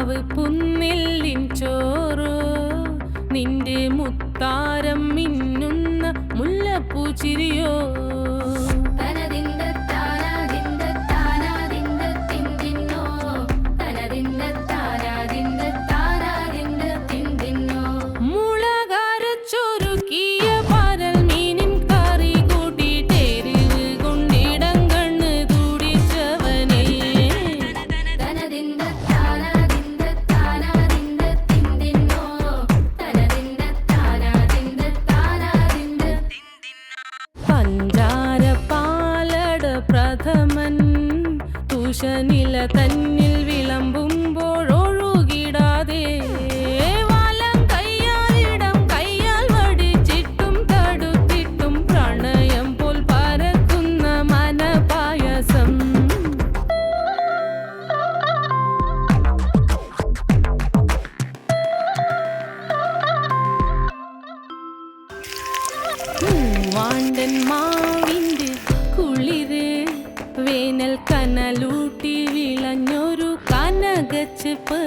മാവ് പുന്നെല്ലിൻ ചോറോ നിന്റെ മുത്താരം മിന്നുന്ന മുല്ലപ്പൂച്ചിരിയോ പ്രഥമൻ തുഷനില തന്നിൽ വിളമ്പുമ്പോഴൊഴുകിടാതെ വലം കയ്യാലിടം കയ്യാൽ വടിച്ചിട്ടും തടുത്തിട്ടും പ്രണയം പോൽ പരക്കുന്ന മനപായസം വാണ്ടൻ മാവിൻ്റെ കുളിര് വേനൽ കനലൂട്ടി വിളഞ്ഞൊരു കനകച്ചെപ്പ്